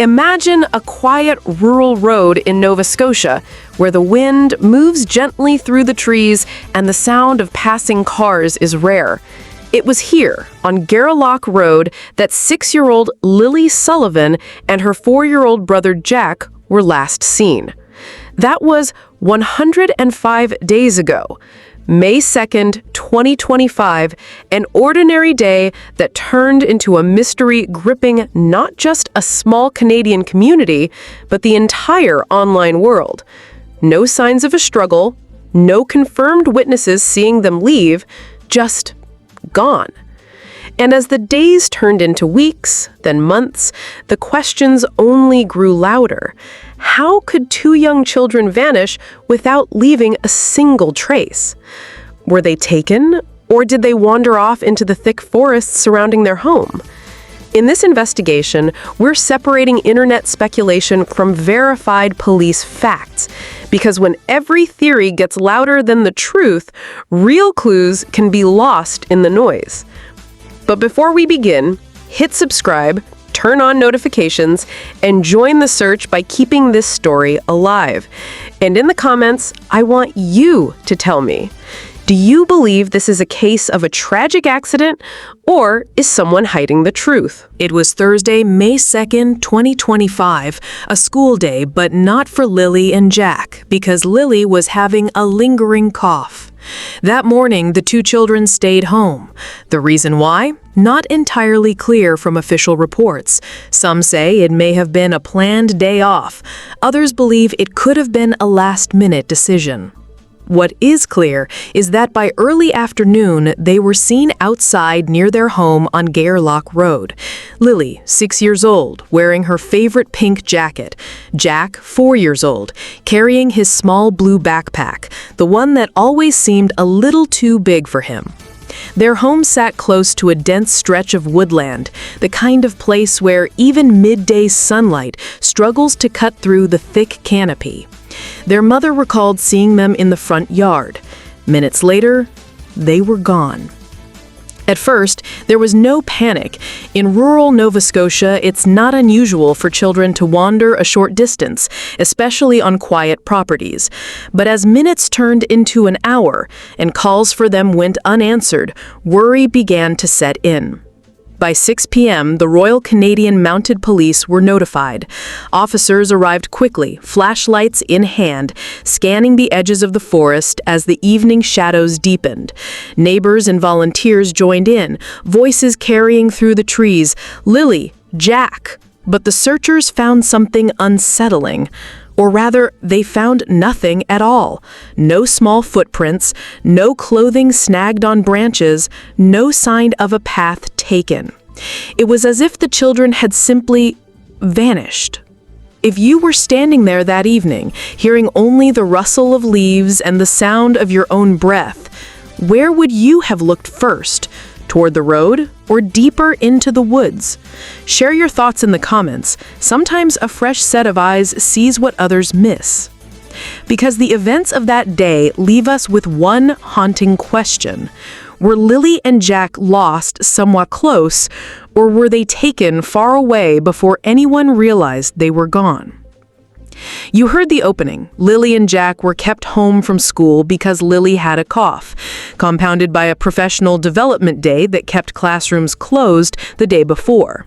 Imagine a quiet rural road in Nova Scotia where the wind moves gently through the trees and the sound of passing cars is rare. It was here, on Gairloch Road, that 6-year-old Lilly Sullivan and her 4-year-old brother Jack were last seen. That was 105 days ago. May 2nd, 2025, an ordinary day that turned into a mystery gripping not just a small Canadian community, but the entire online world. No signs of a struggle, no confirmed witnesses seeing them leave, just gone. And as the days turned into weeks, then months, the questions only grew louder. How could 2 young children vanish without leaving a single trace? Were they taken, or did they wander off into the thick forests surrounding their home? In this investigation, we're separating internet speculation from verified police facts, because when every theory gets louder than the truth, real clues can be lost in the noise. But before we begin, hit subscribe, turn on notifications, and join the search by keeping this story alive. And in the comments, I want you to tell me, do you believe this is a case of a tragic accident, or is someone hiding the truth? It was Thursday, May 2nd, 2025, a school day, but not for Lilly and Jack, because Lilly was having a lingering cough. That morning, the 2 children stayed home. The reason why? Not entirely clear from official reports. Some say it may have been a planned day off. Others believe it could have been a last-minute decision. What is clear is that by early afternoon, they were seen outside near their home on Gairloch Road. Lilly, 6 years old, wearing her favorite pink jacket. Jack, 4 years old, carrying his small blue backpack, the one that always seemed a little too big for him. Their home sat close to a dense stretch of woodland, the kind of place where even midday sunlight struggles to cut through the thick canopy. Their mother recalled seeing them in the front yard. Minutes later, they were gone. At first, there was no panic. In rural Nova Scotia, it's not unusual for children to wander a short distance, especially on quiet properties. But as minutes turned into an hour and calls for them went unanswered, worry began to set in. By 6 p.m., the Royal Canadian Mounted Police were notified. Officers arrived quickly, flashlights in hand, scanning the edges of the forest as the evening shadows deepened. Neighbors and volunteers joined in, voices carrying through the trees, "Lilly, Jack." But the searchers found something unsettling. Or rather, they found nothing at all. No small footprints, no clothing snagged on branches, no sign of a path taken. It was as if the children had simply vanished. If you were standing there that evening, hearing only the rustle of leaves and the sound of your own breath, where would you have looked first? Toward the road, or deeper into the woods? Share your thoughts in the comments. Sometimes a fresh set of eyes sees what others miss. Because the events of that day leave us with one haunting question. Were Lilly and Jack lost somewhat close, or were they taken far away before anyone realized they were gone? You heard the opening. Lilly and Jack were kept home from school because Lilly had a cough, compounded by a professional development day that kept classrooms closed the day before.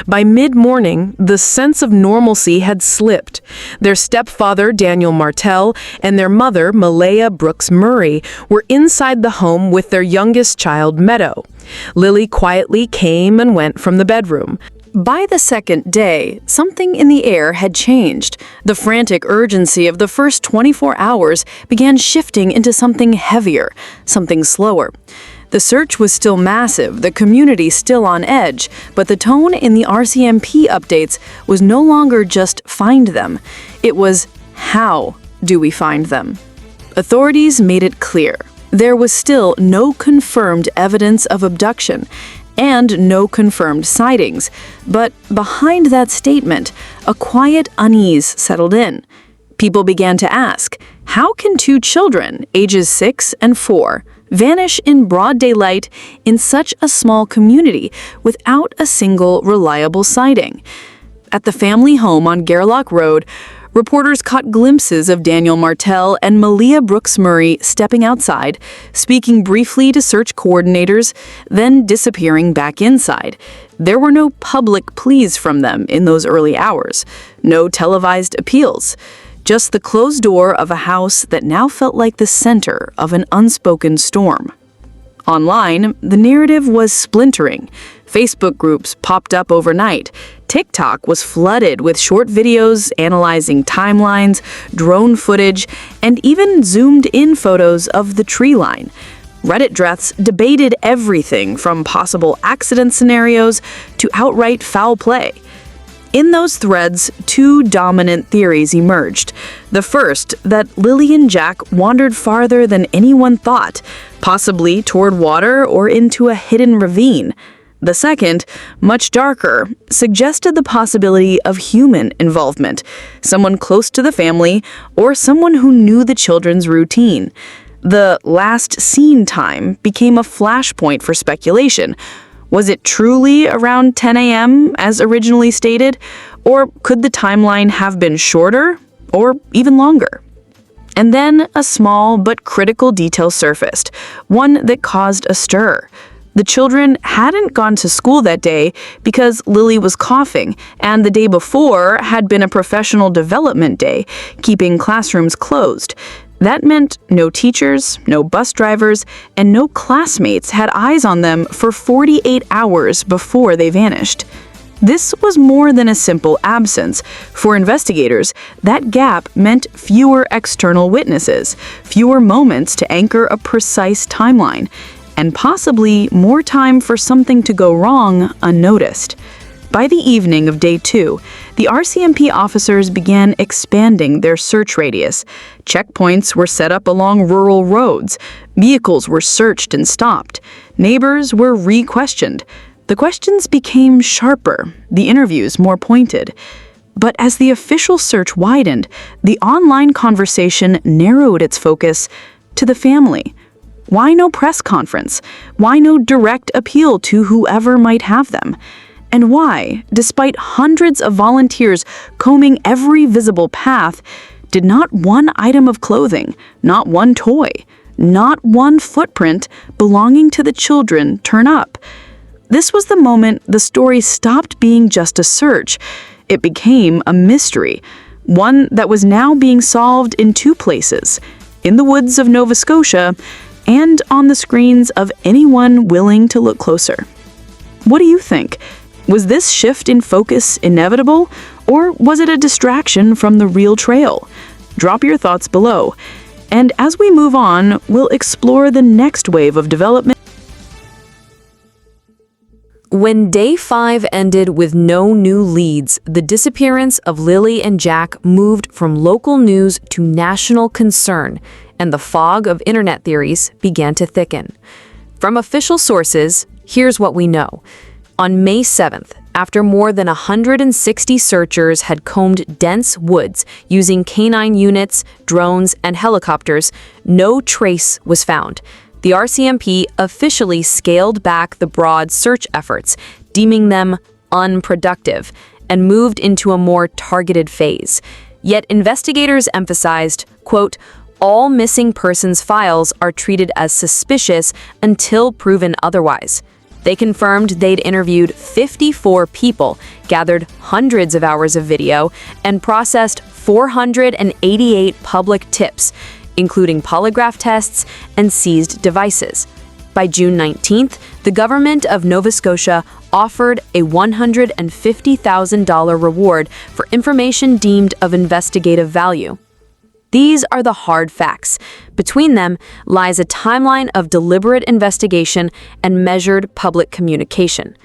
By mid-morning, the sense of normalcy had slipped. Their stepfather, Daniel Martel, and their mother, Malaya Brooks Murray, were inside the home with their youngest child, Meadow. Lilly quietly came and went from the bedroom. By the second day, something in the air had changed. The frantic urgency of the first 24 hours began shifting into something heavier, something slower. The search was still massive, the community still on edge, but the tone in the RCMP updates was no longer just find them. It was, how do we find them? Authorities made it clear. There was still no confirmed evidence of abduction, and no confirmed sightings. But behind that statement, a quiet unease settled in. People began to ask, how can 2 children, ages 6 and 4, vanish in broad daylight in such a small community without a single reliable sighting? At the family home on Gerlach Road, reporters caught glimpses of Daniel Martell and Malia Brooks Murray stepping outside, speaking briefly to search coordinators, then disappearing back inside. There were no public pleas from them in those early hours, no televised appeals, just the closed door of a house that now felt like the center of an unspoken storm. Online, the narrative was splintering. Facebook groups popped up overnight. TikTok was flooded with short videos analyzing timelines, drone footage, and even zoomed-in photos of the tree line. Reddit drafts debated everything from possible accident scenarios to outright foul play. In those threads, two dominant theories emerged. The first, that Lilly and Jack wandered farther than anyone thought, possibly toward water or into a hidden ravine. The second, much darker, suggested the possibility of human involvement, someone close to the family or someone who knew the children's routine. The last seen time became a flashpoint for speculation. Was it truly around 10 a.m., as originally stated? Or could the timeline have been shorter or even longer? And then a small but critical detail surfaced, one that caused a stir. The children hadn't gone to school that day because Lilly was coughing, and the day before had been a professional development day, keeping classrooms closed. That meant no teachers, no bus drivers, and no classmates had eyes on them for 48 hours before they vanished. This was more than a simple absence. For investigators, that gap meant fewer external witnesses, fewer moments to anchor a precise timeline, and possibly more time for something to go wrong unnoticed. By the evening of day 2, the RCMP officers began expanding their search radius. Checkpoints were set up along rural roads. Vehicles were searched and stopped. Neighbors were re-questioned. The questions became sharper, the interviews more pointed. But as the official search widened, the online conversation narrowed its focus to the family. Why no press conference? Why no direct appeal to whoever might have them? And why, despite hundreds of volunteers combing every visible path, did not one item of clothing, not one toy, not one footprint belonging to the children turn up? This was the moment the story stopped being just a search. It became a mystery, one that was now being solved in two places, in the woods of Nova Scotia and on the screens of anyone willing to look closer. What do you think? Was this shift in focus inevitable, or was it a distraction from the real trail? Drop your thoughts below. And as we move on, we'll explore the next wave of development. When day 5 ended with no new leads, the disappearance of Lilly and Jack moved from local news to national concern, and the fog of internet theories began to thicken. From official sources, here's what we know. On May 7th, after more than 160 searchers had combed dense woods using canine units, drones, and helicopters, no trace was found. The RCMP officially scaled back the broad search efforts, deeming them unproductive, and moved into a more targeted phase. Yet investigators emphasized, quote, all missing persons files are treated as suspicious until proven otherwise. They confirmed they'd interviewed 54 people, gathered hundreds of hours of video, and processed 488 public tips, including polygraph tests and seized devices. By June 19th, the government of Nova Scotia offered a $150,000 reward for information deemed of investigative value. These are the hard facts. Between them lies a timeline of deliberate investigation and measured public communication.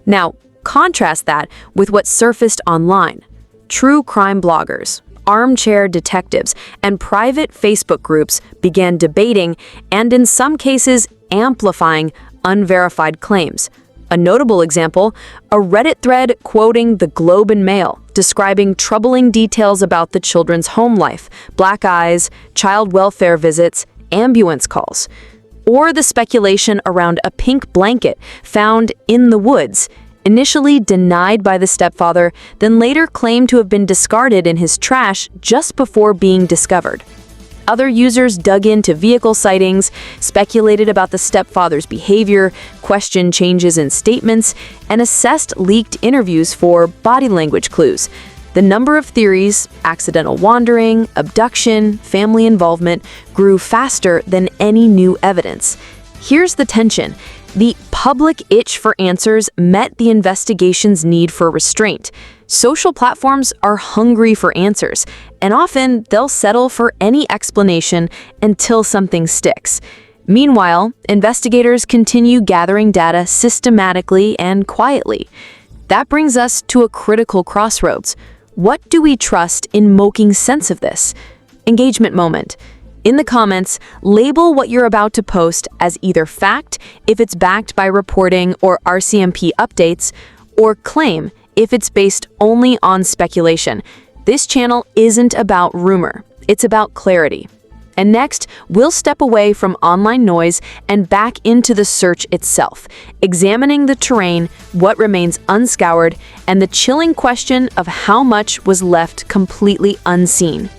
Now, contrast that with what surfaced online. True crime bloggers, armchair detectives, and private Facebook groups began debating and, in some cases, amplifying unverified claims. A notable example, a Reddit thread quoting the Globe and Mail, describing troubling details about the children's home life, black eyes, child welfare visits, ambulance calls, or the speculation around a pink blanket found in the woods, initially denied by the stepfather, then later claimed to have been discarded in his trash just before being discovered. Other users dug into vehicle sightings, speculated about the stepfather's behavior, questioned changes in statements, and assessed leaked interviews for body language clues. The number of theories, accidental wandering, abduction, family involvement, grew faster than any new evidence. Here's the tension. The public itch for answers met the investigation's need for restraint. Social platforms are hungry for answers, and often they'll settle for any explanation until something sticks. Meanwhile, investigators continue gathering data systematically and quietly. That brings us to a critical crossroads. What do we trust in making sense of this? Engagement moment. In the comments, label what you're about to post as either fact if it's backed by reporting or RCMP updates, or claim if it's based only on speculation. This channel isn't about rumor, it's about clarity. And next, we'll step away from online noise and back into the search itself, examining the terrain, what remains unscoured, and the chilling question of how much was left completely unseen.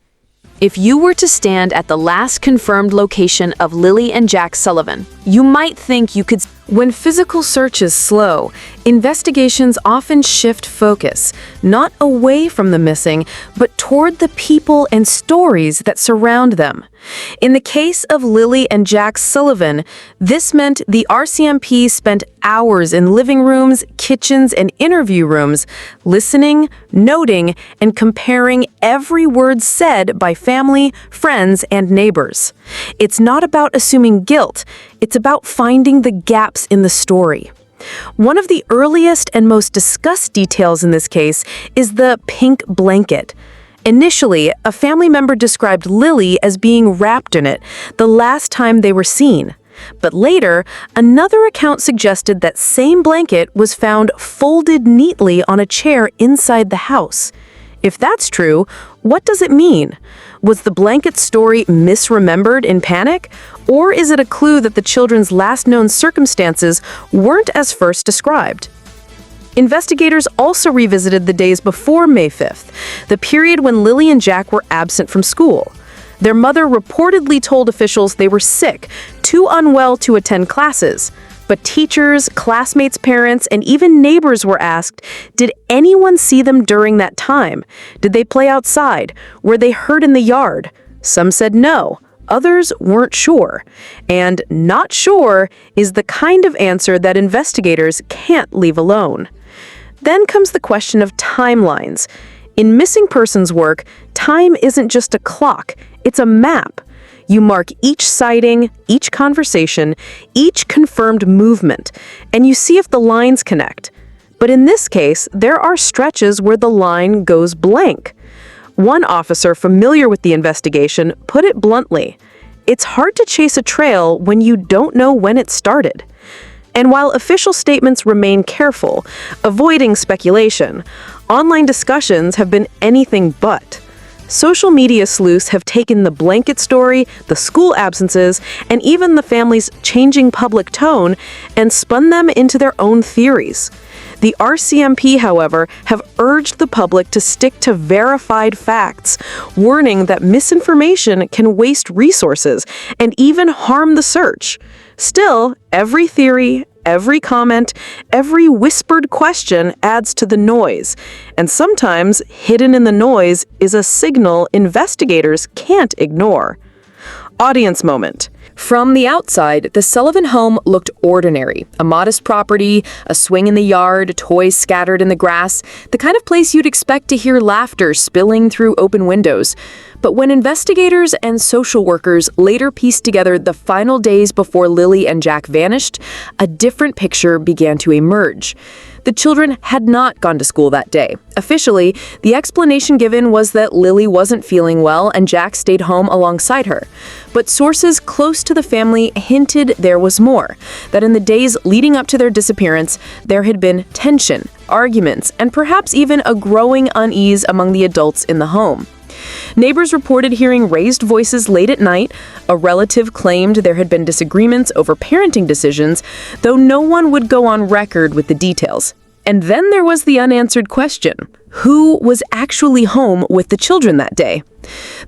If you were to stand at the last confirmed location of Lilly and Jack Sullivan, you might think you could. When physical search is slow, investigations often shift focus, not away from the missing, but toward the people and stories that surround them. In the case of Lilly and Jack Sullivan, this meant the RCMP spent hours in living rooms, kitchens, and interview rooms, listening, noting, and comparing every word said by family, friends, and neighbors. It's not about assuming guilt, it's about finding the gaps in the story. One of the earliest and most discussed details in this case is the pink blanket. Initially, a family member described Lilly as being wrapped in it the last time they were seen. But later, another account suggested that same blanket was found folded neatly on a chair inside the house. If that's true, what does it mean? Was the blanket story misremembered in panic? Or is it a clue that the children's last known circumstances weren't as first described? Investigators also revisited the days before May 5th, the period when Lilly and Jack were absent from school. Their mother reportedly told officials they were sick, too unwell to attend classes. But teachers, classmates' parents, and even neighbors were asked, did anyone see them during that time? Did they play outside? Were they hurt in the yard? Some said no. Others weren't sure. And not sure is the kind of answer that investigators can't leave alone. Then comes the question of timelines. In missing persons work, time isn't just a clock, it's a map. You mark each sighting, each conversation, each confirmed movement, and you see if the lines connect. But in this case, there are stretches where the line goes blank. One officer familiar with the investigation put it bluntly, "It's hard to chase a trail when you don't know when it started." And while official statements remain careful, avoiding speculation, online discussions have been anything but. Social media sleuths have taken the blanket story, the school absences, and even the family's changing public tone and spun them into their own theories. The RCMP, however, have urged the public to stick to verified facts, warning that misinformation can waste resources and even harm the search. Still, every theory, every comment, every whispered question adds to the noise, and sometimes hidden in the noise is a signal investigators can't ignore. Audience moment. From the outside, the Sullivan home looked ordinary. A modest property, a swing in the yard, toys scattered in the grass, the kind of place you'd expect to hear laughter spilling through open windows. But when investigators and social workers later pieced together the final days before Lilly and Jack vanished, a different picture began to emerge. The children had not gone to school that day. Officially, the explanation given was that Lilly wasn't feeling well and Jack stayed home alongside her. But sources close to the family hinted there was more, that in the days leading up to their disappearance, there had been tension, arguments, and perhaps even a growing unease among the adults in the home. Neighbors reported hearing raised voices late at night. A relative claimed there had been disagreements over parenting decisions, though no one would go on record with the details. And then there was the unanswered question: who was actually home with the children that day?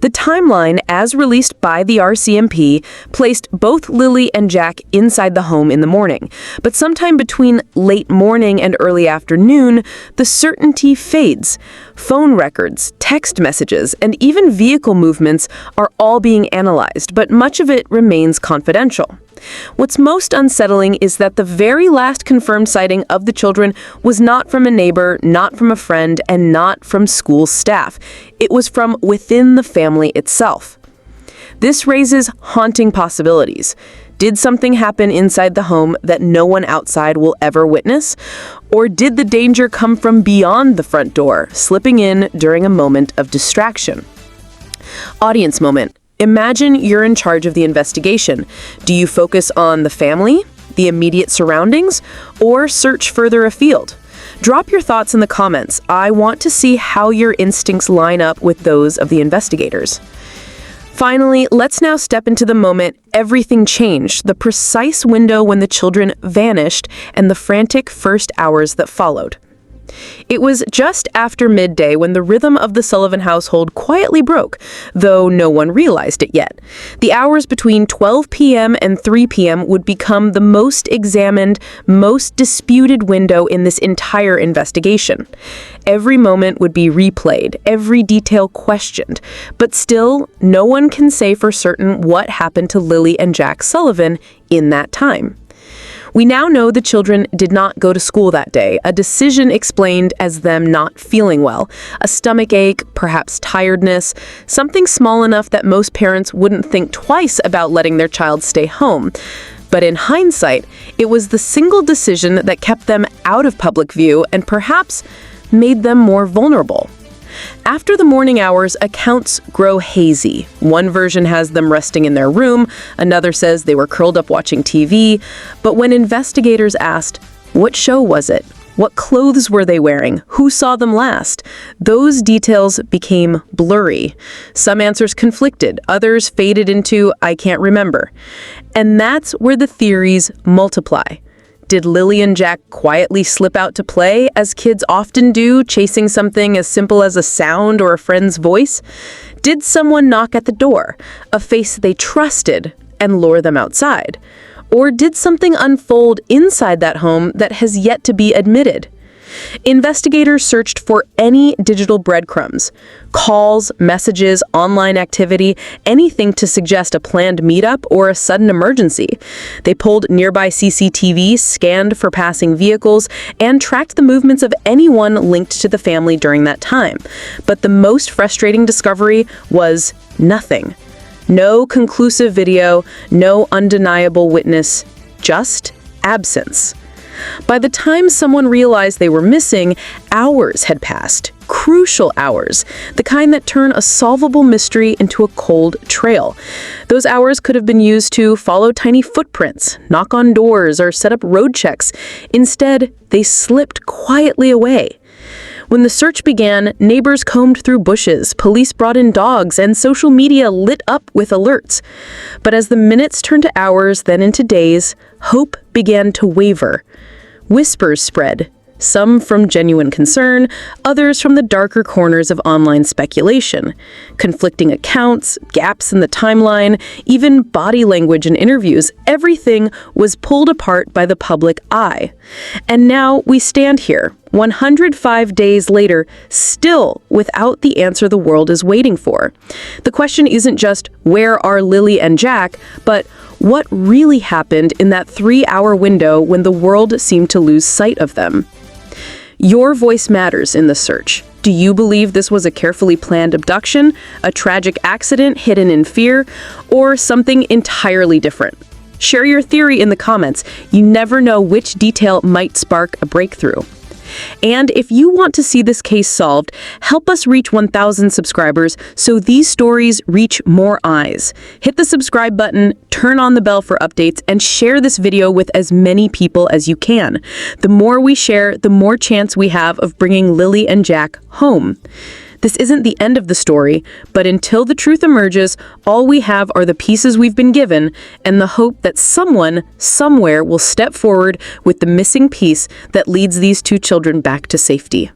The timeline, as released by the RCMP, placed both Lilly and Jack inside the home in the morning. But sometime between late morning and early afternoon, the certainty fades. Phone records, text messages, and even vehicle movements are all being analyzed, but much of it remains confidential. What's most unsettling is that the very last confirmed sighting of the children was not from a neighbor, not from a friend, and not from school staff. It was from within the family itself. This raises haunting possibilities. Did something happen inside the home that no one outside will ever witness? Or did the danger come from beyond the front door, slipping in during a moment of distraction? Audience moment. Imagine you're in charge of the investigation. Do you focus on the family, the immediate surroundings, or search further afield? Drop your thoughts in the comments. I want to see how your instincts line up with those of the investigators. Finally, let's now step into the moment everything changed, the precise window when the children vanished and the frantic first hours that followed. It was just after midday when the rhythm of the Sullivan household quietly broke, though no one realized it yet. The hours between 12 p.m. and 3 p.m. would become the most examined, most disputed window in this entire investigation. Every moment would be replayed, every detail questioned, but still, no one can say for certain what happened to Lilly and Jack Sullivan in that time. We now know the children did not go to school that day, a decision explained as them not feeling well, a stomach ache, perhaps tiredness, something small enough that most parents wouldn't think twice about letting their child stay home. But in hindsight, it was the single decision that kept them out of public view and perhaps made them more vulnerable. After the morning hours, accounts grow hazy. One version has them resting in their room, another says they were curled up watching TV. But when investigators asked, what show was it? What clothes were they wearing? Who saw them last? Those details became blurry. Some answers conflicted, others faded into, I can't remember. And that's where the theories multiply. Did Lilly and Jack quietly slip out to play, as kids often do, chasing something as simple as a sound or a friend's voice? Did someone knock at the door, a face they trusted, and lure them outside? Or did something unfold inside that home that has yet to be admitted? Investigators searched for any digital breadcrumbs, calls, messages, online activity, anything to suggest a planned meetup or a sudden emergency. They pulled nearby CCTV, scanned for passing vehicles, and tracked the movements of anyone linked to the family during that time. But the most frustrating discovery was nothing. No conclusive video, no undeniable witness, just absence. By the time someone realized they were missing, hours had passed. Crucial hours. The kind that turn a solvable mystery into a cold trail. Those hours could have been used to follow tiny footprints, knock on doors, or set up road checks. Instead, they slipped quietly away. When the search began, neighbors combed through bushes, police brought in dogs, and social media lit up with alerts. But as the minutes turned to hours, then into days, hope began to waver. Whispers spread, some from genuine concern, others from the darker corners of online speculation. Conflicting accounts, gaps in the timeline, even body language in interviews, everything was pulled apart by the public eye. And now we stand here, 105 days later, still without the answer the world is waiting for. The question isn't just, where are Lilly and Jack, but what really happened in that 3-hour window when the world seemed to lose sight of them? Your voice matters in the search. Do you believe this was a carefully planned abduction, a tragic accident hidden in fear, or something entirely different? Share your theory in the comments. You never know which detail might spark a breakthrough. And if you want to see this case solved, help us reach 1,000 subscribers so these stories reach more eyes. Hit the subscribe button, turn on the bell for updates, and share this video with as many people as you can. The more we share, the more chance we have of bringing Lilly and Jack home. This isn't the end of the story, but until the truth emerges, all we have are the pieces we've been given and the hope that someone, somewhere, will step forward with the missing piece that leads these two children back to safety.